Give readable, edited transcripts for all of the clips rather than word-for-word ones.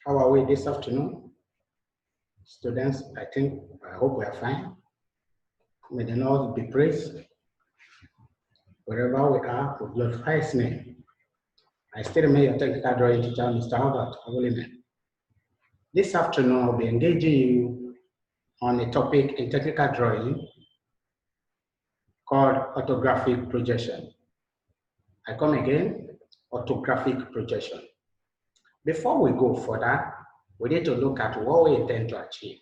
How are we this afternoon? Students, I hope we are fine. May the Lord be praised. Wherever we are, we glorify His name. I still remain your technical drawing teacher, Mr. Albert Agolime. This afternoon, I'll be engaging you on a topic in technical drawing called orthographic projection. I come again, orthographic projection. Before we go further, we need to look at what we intend to achieve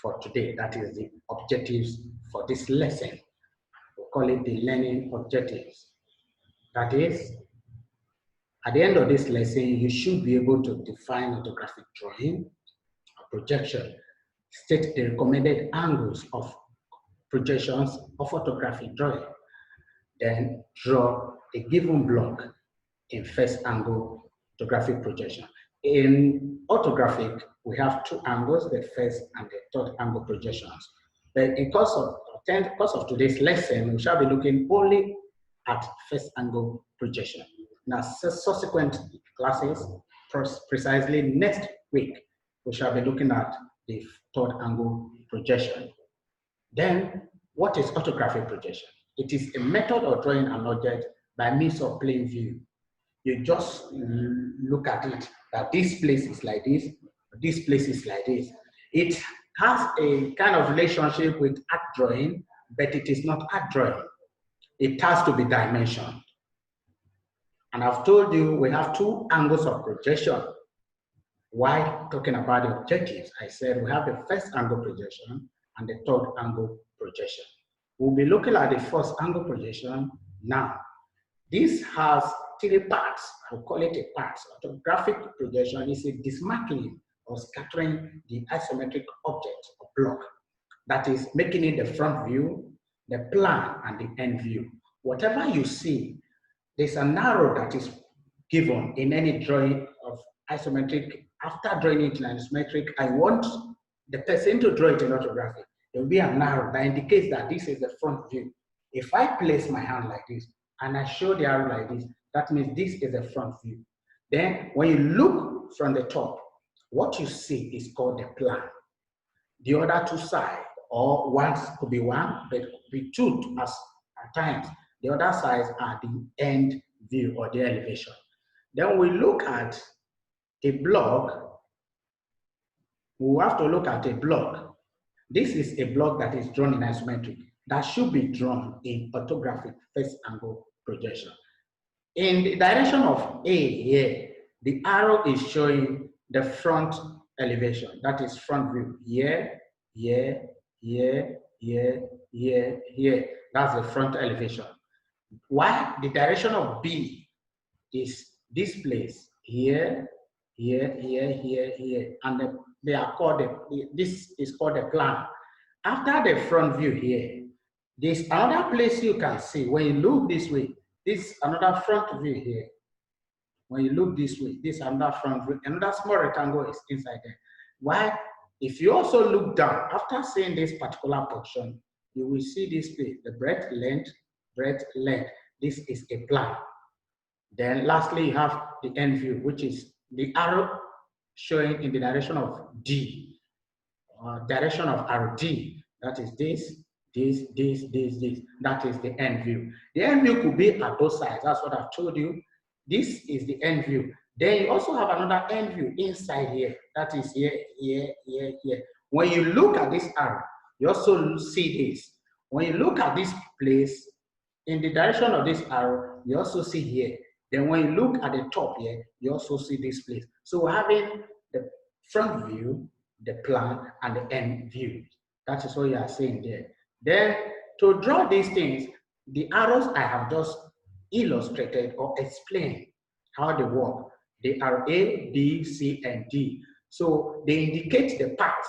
for today. That is the objectives for this lesson. We call it the learning objectives. That is, at the end of this lesson, you should be able to define orthographic drawing, projection, state the recommended angles of projections of orthographic drawing, then draw a given block in first angle orthographic projection. In orthographic, we have two angles, the first and the third angle projections. But in course of today's lesson, we shall be looking only at first angle projection. Now, subsequent classes, precisely next week, we shall be looking at the third angle projection. Then, what is orthographic projection? It is a method of drawing an object by means of plain view. You just look at it, that this place is like this place is like this. It has a kind of relationship with art drawing, but it is not art drawing. It has to be dimensioned. And I've told you we have two angles of projection. While talking about the objectives, I said we have the first angle projection and the third angle projection. We'll be looking at the first angle projection now. This has three parts. I'll call it a part. Orthographic projection is a dismantling or scattering the isometric object or block. That is making it the front view, the plan, and the end view. Whatever you see, there's an arrow that is given in any drawing of isometric. After drawing it in isometric, I want the person to draw it in orthographic. There will be an arrow that indicates that this is the front view. If I place my hand like this and I show the arrow like this, that means this is the front view. Then when you look from the top, what you see is called the plan. The other two sides, or one could be one, but could be two at times. The other sides are the end view or the elevation. Then we look at a block. We have to look at a block. This is a block that is drawn in isometric. That should be drawn in orthographic first angle projection. In the direction of A here, the arrow is showing the front elevation. That is front view. Here, here, here, here, here, here. That's the front elevation. While the direction of B is this place. Here, here, here, here, here. And they are called, this is called the plan. After the front view here, there's another place you can see. When you look this way, this is another front view here. When you look this way, this is another front view. Another small rectangle is inside there. Why? If you also look down, after seeing this particular portion, you will see this place, the breadth, length. This is a plan. Then lastly, you have the end view, which is the arrow showing in the direction of D, direction of arrow D. That is this. That is the end view. The end view could be at both sides. That's what I've told you. This is the end view. Then you also have another end view inside here. That is here, here, here, here. When you look at this arrow, you also see this. When you look at this place, in the direction of this arrow, you also see here. Then when you look at the top here, you also see this place. So we're having the front view, the plan, and the end view. That is what you are seeing there. Then to draw these things, the arrows I have just illustrated or explained how they work. They are A, B, C, and D. So they indicate the parts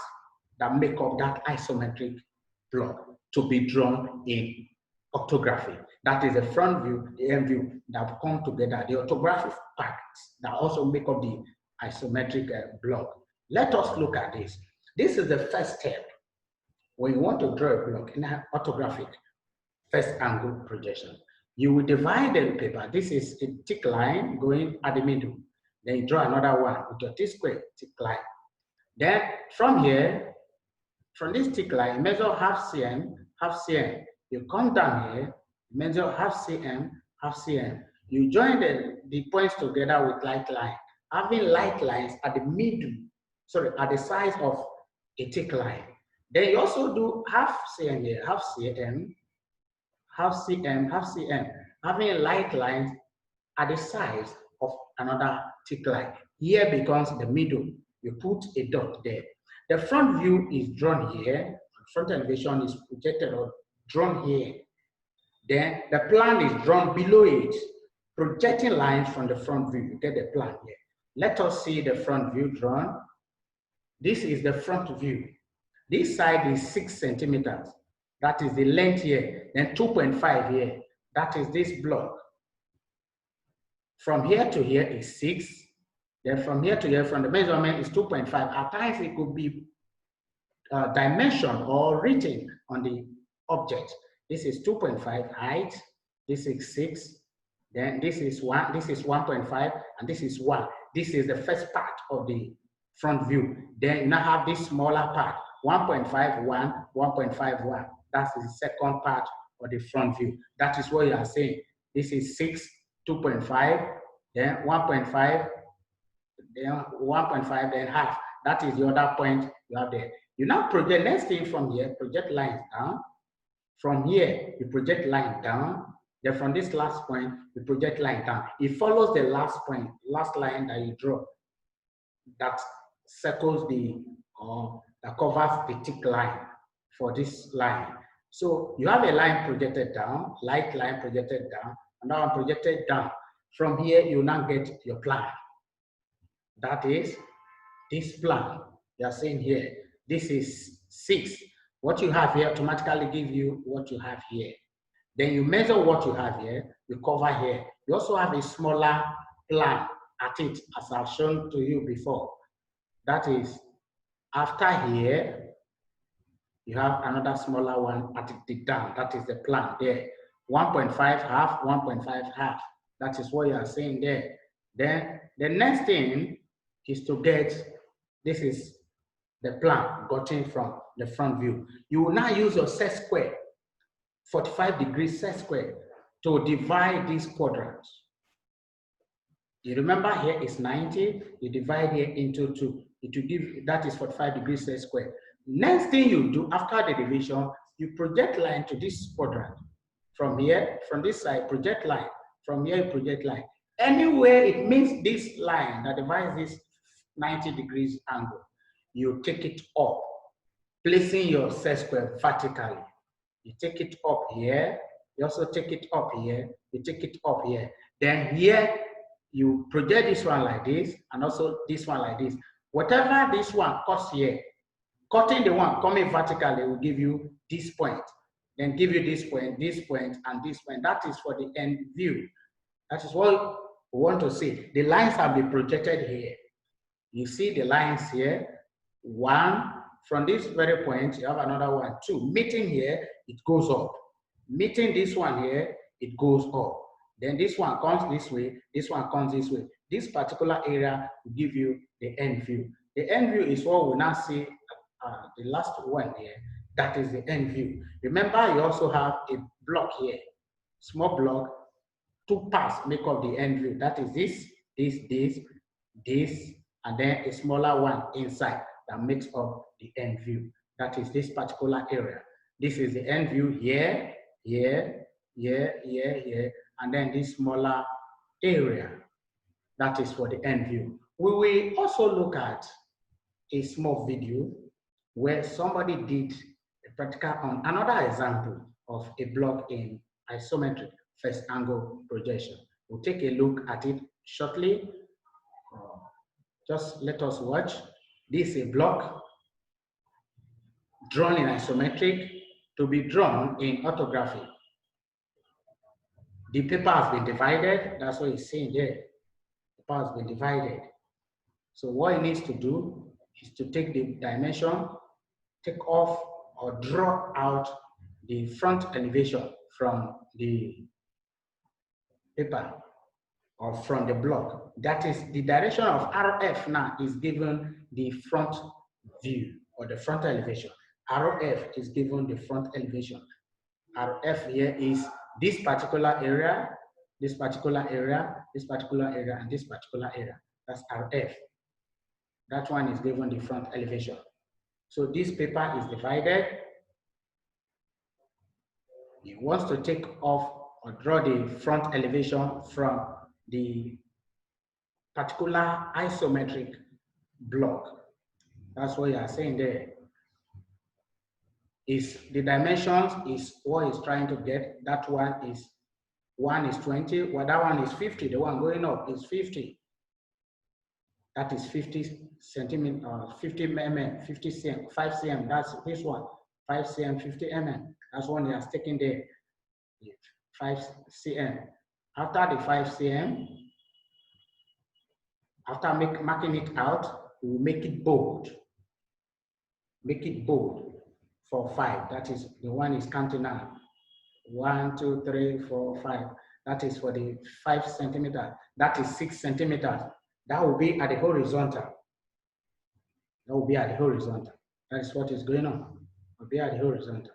that make up that isometric block to be drawn in orthography. That is the front view, the end view that come together, the orthographic parts that also make up the isometric block. Let us look at this. This is the first step. When you want to draw a block in an orthographic first angle projection, you will divide the paper. This is a thick line going at the middle. Then you draw another one with your T-square thick line. Then from here, from this thick line, measure half cm, half cm. You come down here, measure half cm, half cm. You join the points together with light line. Having light lines at the middle, sorry, at the size of a thick line. Then you also do half cm here, half cm, half cm, half cm. Having light lines at the size of another thick line. Here becomes the middle. You put a dot there. The front view is drawn here. Front elevation is projected or drawn here. Then the plan is drawn below it, projecting lines from the front view. You get the plan here. Let us see the front view drawn. This is the front view. This side is 6 centimeters. That is the length here. Then 2.5 here. That is this block. From here to here is 6. Then from here to here, from the measurement is 2.5. At times it could be dimension or written on the object. This is 2.5 height. This is 6. Then this is 1. This is 1.5, and this is 1. This is the first part of the front view. Then you now have this smaller part, 1.5, 1, 1.5, 1. That's the second part of the front view. That is what you are saying. This is 6, 2.5, then 1.5, then 1.5, then half. That is the other point you have there. You now project, next thing from here, project lines down. From here, you project line down. Then from this last point, you project line down. It follows the last point, last line that you draw. That circles the, that covers the thick line for this line. So you have a line projected down, light line projected down, another one projected down. From here, you now get your plan. That is this plan. You are saying here, this is 6. What you have here automatically gives you what you have here. Then you measure what you have here, you cover here. You also have a smaller plan at it, as I've shown to you before. That is, after here, you have another smaller one at the down. That is the plan there. 1.5 half, 1.5 half. That is what you are saying there. Then the next thing is to get, this is the plan gotten from the front view. You will now use your set square, 45 degrees set square, to divide these quadrants. You remember here is 90, you divide here into 2. It will give, that is 45 degrees set square. Next thing you do after the division, you project line to this quadrant. From here, from this side, project line. From here, you project line. Anywhere it means this line that divides this 90 degrees angle, you take it up, placing your set square vertically. You take it up here, you also take it up here, you take it up here. Then here, you project this one like this, and also this one like this. Whatever this one cuts here, cutting the one coming vertically will give you this point. Then give you this point, and this point. That is for the end view. That is what we want to see. The lines have been projected here. You see the lines here. 1, from this very point, you have another one, 2. Meeting here, it goes up. Meeting this one here, it goes up. Then this one comes this way, this one comes this way. This particular area will give you the end view. The end view is what we now see, the last one here. That is the end view. Remember, you also have a block here. Small block, 2 parts make up the end view. That is this, and then a smaller one inside that makes up the end view. That is this particular area. This is the end view here, here, and then this smaller area. That is for the end view. We will also look at a small video where somebody did a practical on another example of a block in isometric first angle projection. We'll take a look at it shortly. Just let us watch. This is a block drawn in isometric to be drawn in orthographic. The paper has been divided. That's what it's saying there. The paper has been divided. So what it needs to do is to take the dimension, take off or draw out the front elevation from the paper. or from the block. That is the direction of RF now is given the front view or the front elevation. RF is given the front elevation. RF here is this particular area, this particular area, this particular area, and this particular area. That's RF. That one is given the front elevation. So this paper is divided. He wants to take off or draw the front elevation from the particular isometric block. That's what you are saying there. Is the dimensions is what he's trying to get. That one is 20, well, that one is 50. The one going up is 50. That is 50 centimeter, 50 mm, 50 cm, 5 cm. That's this one, 5 cm, 50 mm. That's one he has taken there, 5 cm. After the 5 cm, after marking it out, we will make it bold. Make it bold for 5. That is the one is counting now. 1, 2, 3, 4, 5. That is for the 5 centimeters. That is 6 centimeters. That will be at the horizontal. That will be at the horizontal. That is what is going on. Will be at the horizontal.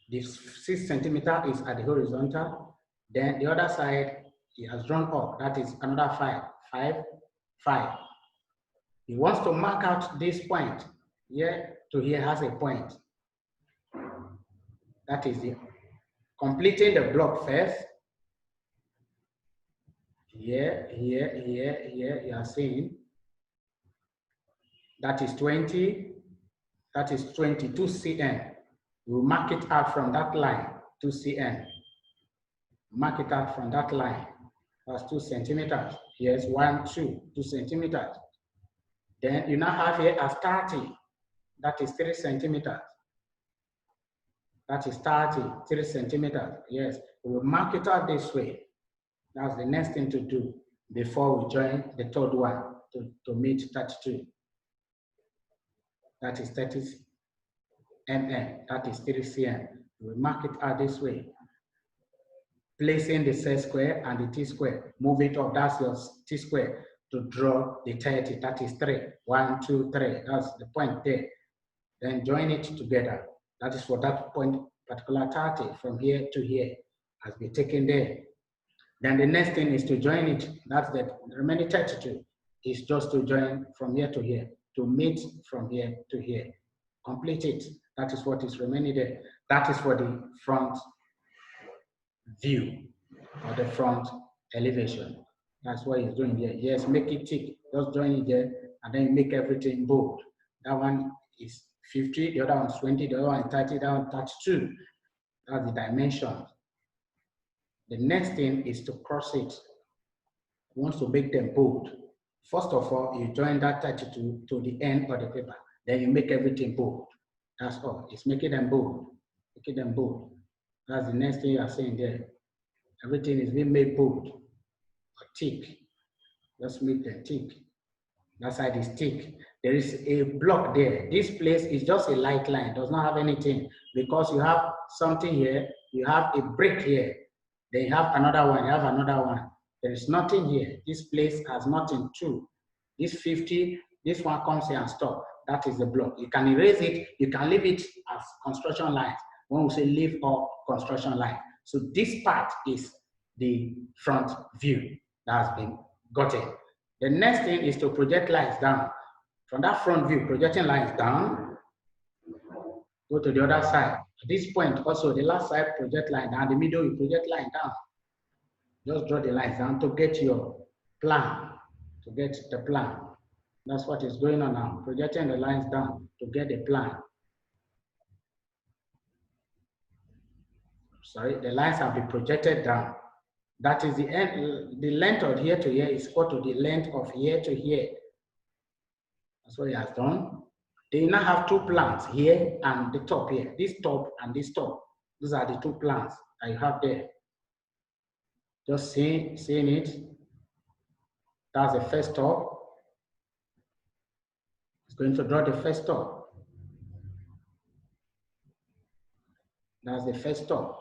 This 6 centimeter is at the horizontal. Then the other side, he has drawn up. That is another 5. 5, 5. He wants to mark out this point. Here to here has a point. That is it. Completing the block first. Here, here, here, here, you are seeing. That is 20. That is 22 cm. We'll mark it out from that line, 2 cm. Mark it out from that line. That's 2 centimeters. Here's 1, 2, 2 centimeters. Then you now have here as 30. That is 3 centimeters. That is 30, 3 centimeters. Yes, we will mark it out this way. That's the next thing to do before we join the third one to meet 32. That is 30 mm. That is 3 cm. We will mark it out this way. Placing the set square and the t-square. Move it up. That's your t-square to draw the 30. That is 3. 1, 2, 3. That's the point there. Then join it together. That is for that point, particular 30 from here to here has been taken there. Then the next thing is to join it. That's the remaining 32 is just to join from here to here, to meet from here to here. Complete it. That is what is remaining there. That is for the front view or the front elevation. That's what he's doing here. Yes, make it tick. Just join it there and then make everything bold. That one is 50, the other one is 20, the other one is 30, that one 32. That's the dimensions. The next thing is to cross it. You want to make them bold. First of all, you join that 32 to the end of the paper. Then you make everything bold. That's all. It's making them bold. Making them bold. That's the next thing you are saying there. Everything is being made bold. Or thick. Just make them thick. That side is thick. There is a block there. This place is just a light line. It does not have anything. Because you have something here. You have a break here. Then you have another one. You have another one. There is nothing here. This place has nothing too. This 50, this one comes here and stop. That is the block. You can erase it. You can leave it as construction lines. When we say leave or construction line. So this part is the front view that has been gotten. The next thing is to project lines down. From that front view, projecting lines down, go to the other side. At this point, also the last side, project line down. The middle, you project line down. Just draw the lines down to get your plan, to get the plan. That's what is going on now. Projecting the lines down to get the plan. Sorry, the lines have been projected down. That is the end. The length of here to here is equal to the length of here to here. That's what he has done. They now have two plans here and the top here. This top and this top. Those are the two plans that you have there. Just seeing it. That's the first top. It's going to draw the first top. That's the first top.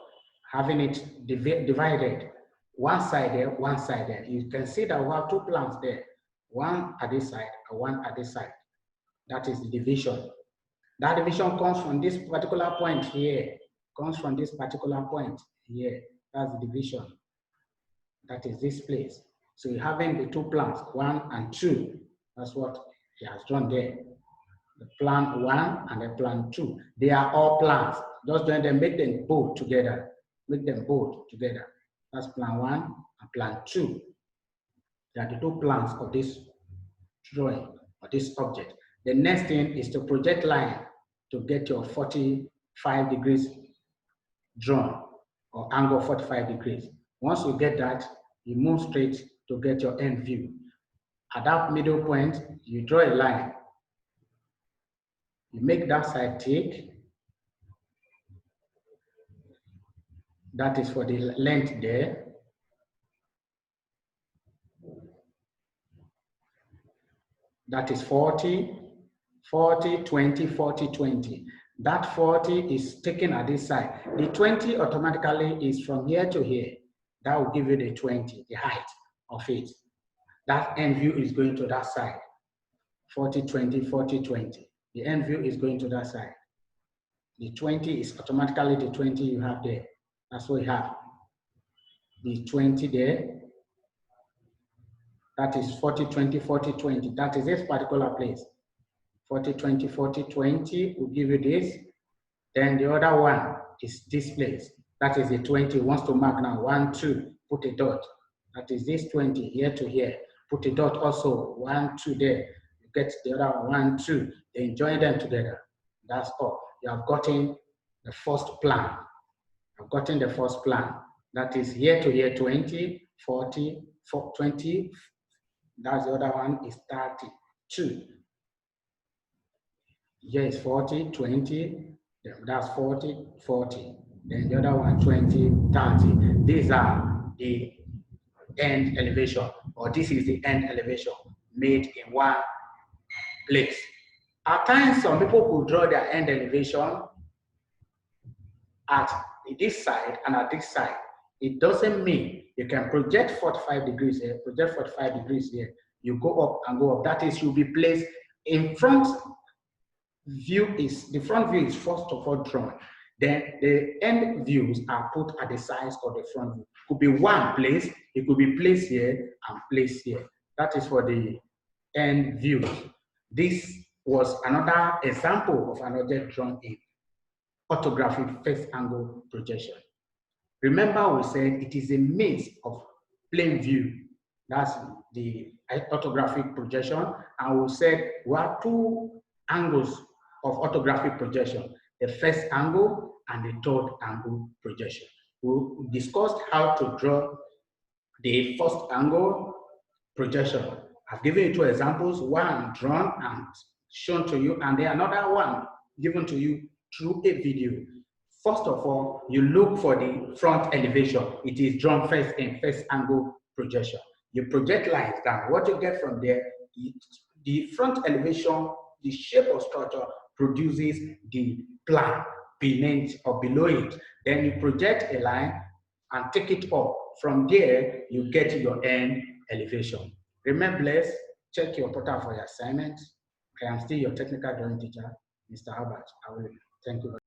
having it divided, one side there, one side there. You can see that we have two plans there, one at this side and one at this side. That is the division. That division comes from this particular point here, comes from this particular point here. That's the division. That is this place. So you're having the two plans, 1 and 2. That's what he has drawn there. The plan 1 and the plan 2. They are all plans. Just join them, make them both together. Make them both together. That's plan 1 and plan 2. They are the two plans of this drawing, or this object. The next thing is to project line to get your 45 degrees drawn, or angle 45 degrees. Once you get that, you move straight to get your end view. At that middle point, you draw a line. You make that side thick. That is for the length there. That is 40, 40, 20, 40, 20. That 40 is taken at this side. The 20 automatically is from here to here. That will give you the 20, the height of it. That end view is going to that side. 40, 20, 40, 20. The end view is going to that side. The 20 is automatically the 20 you have there. That's what you have. The 20 there. That is 40, 20, 40, 20. That is this particular place. 40, 20, 40, 20 will give you this. Then the other one is this place. That is the 20. Wants to mark now. 1, 2. Put a dot. That is this 20 here to here. Put a dot also. 1, 2 there. You get the other 1, 2. Then join them together. That's all. You have gotten the first plan. I've gotten the first plan. That is here to here 20, 40, 20. That's the other one is 32. Here is 40, 20. That's 40, 40. Then the other one 20, 30. These are the end elevation, or this is the end elevation made in one place. At times, some people could draw their end elevation at this side and at this side. It doesn't mean you can project 45 degrees here, project 45 degrees here. You go up and go up. That is, you'll be placed in front view is, the front view is first of all drawn. Then the end views are put at the sides of the front view. It could be one place, it could be placed here and placed here. That is for the end views. This was another example of an object drawn in orthographic first angle projection. Remember, we said it is a means of plane view. That's the orthographic projection. And we said we have two angles of orthographic projection, the first angle and the third angle projection. We discussed how to draw the first angle projection. I've given you two examples, one drawn and shown to you, and then another one given to you through a video. First of all, you look for the front elevation. It is drawn first in first angle projection. You project lines down. What you get from there, the front elevation, the shape of structure produces the plan beneath or below it. Then you project a line and take it up. From there, you get your end elevation. Remember, let's check your portal for your assignment. I am still your technical drawing teacher, Mr. Albert. I will thank you.